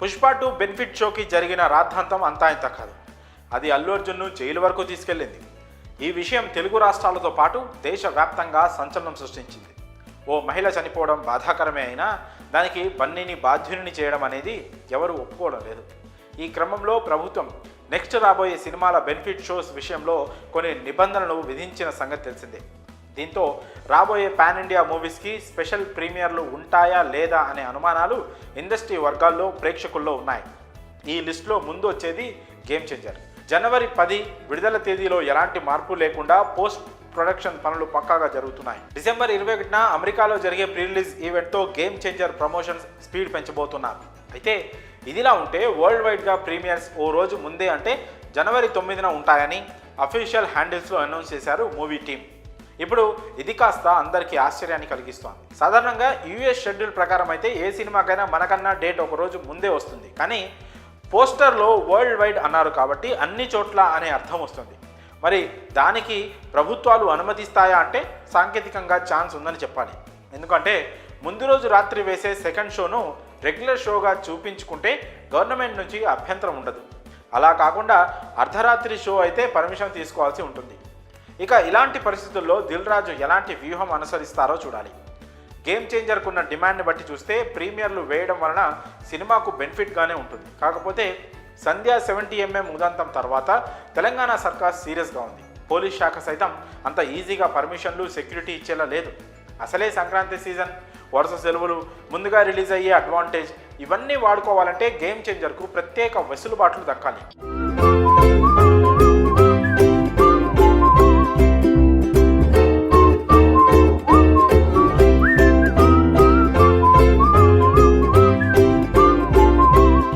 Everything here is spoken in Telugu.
పుష్ప 2 బెనిఫిట్ షోకి జరిగిన రాద్ధాంతం అంతా ఇంత కాదు. అది అల్లు అర్జున్ను జైలు వరకు తీసుకెళ్లింది. ఈ విషయం తెలుగు రాష్ట్రాలతో పాటు దేశవ్యాప్తంగా సంచలనం సృష్టించింది. ఓ మహిళ చనిపోవడం బాధాకరమే అయినా దానికి బన్నీని బాధ్యుని చేయడం అనేది ఎవరు ఒప్పుకోవడం లేదు. ఈ క్రమంలో ప్రభుత్వం నెక్స్ట్ రాబోయే సినిమాల బెనిఫిట్ షోస్ విషయంలో కొన్ని నిబంధనలు విధించిన సంగతి తెలిసిందే. దీంతో రాబోయే పాన్ ఇండియా మూవీస్కి స్పెషల్ ప్రీమియర్లు ఉంటాయా లేదా అనే అనుమానాలు ఇండస్ట్రీ వర్గాల్లో ప్రేక్షకుల్లో ఉన్నాయి. ఈ లిస్టులో ముందు వచ్చేది గేమ్ చేంజర్. జనవరి 10 విడుదల తేదీలో ఎలాంటి మార్పు లేకుండా పోస్ట్ ప్రొడక్షన్ పనులు పక్కాగా జరుగుతున్నాయి. డిసెంబర్ 21న అమెరికాలో జరిగే ప్రీ రిలీజ్ ఈవెంట్తో గేమ్ చేంజర్ ప్రమోషన్స్ స్పీడ్ పెంచబోతున్నారు. అయితే ఇదిలా ఉంటే వరల్డ్ వైడ్గా ప్రీమియర్స్ ఓ రోజు ముందే అంటే జనవరి 9న ఉంటాయని అఫీషియల్ హ్యాండిల్స్లో అనౌన్స్ చేశారు మూవీ టీం. ఇప్పుడు ఇది కాస్త అందరికీ ఆశ్చర్యాన్ని కలిగిస్తోంది. సాధారణంగా యూఎస్ షెడ్యూల్ ప్రకారం అయితే ఏ సినిమాకైనా మనకన్నా డేట్ ఒక రోజు ముందే వస్తుంది. కానీ పోస్టర్లో వరల్డ్ వైడ్ అన్నారు కాబట్టి అన్ని చోట్ల అనే అర్థం వస్తుంది. మరి దానికి ప్రభుత్వాలు అనుమతిస్తాయా అంటే సాంకేతికంగా ఛాన్స్ ఉందని చెప్పాలి. ఎందుకంటే ముందు రోజు రాత్రి వేసే సెకండ్ షోను రెగ్యులర్ షోగా చూపించుకుంటే గవర్నమెంట్ నుంచి అభ్యంతరం ఉండదు. అలా కాకుండా అర్ధరాత్రి షో అయితే పర్మిషన్ తీసుకోవాల్సి ఉంటుంది. ఇక ఇలాంటి పరిస్థితుల్లో దిల్ రాజు ఎలాంటి వ్యూహం అనుసరిస్తారో చూడాలి. గేమ్ చేంజర్కున్న డిమాండ్ని బట్టి చూస్తే ప్రీమియర్లు వేయడం వలన సినిమాకు బెనిఫిట్గానే ఉంటుంది. కాకపోతే సంధ్యా 70mm ఉదంతం తర్వాత తెలంగాణ సర్కార్ సీరియస్గా ఉంది. పోలీస్ శాఖ సైతం అంత ఈజీగా పర్మిషన్లు సెక్యూరిటీ ఇచ్చేలా లేదు. అసలే సంక్రాంతి సీజన్, వరుస సెలవులు, ముందుగా రిలీజ్ అయ్యే అడ్వాంటేజ్ ఇవన్నీ వాడుకోవాలంటే గేమ్ చేంజర్కు ప్రత్యేక వెసులుబాట్లు దక్కాలి.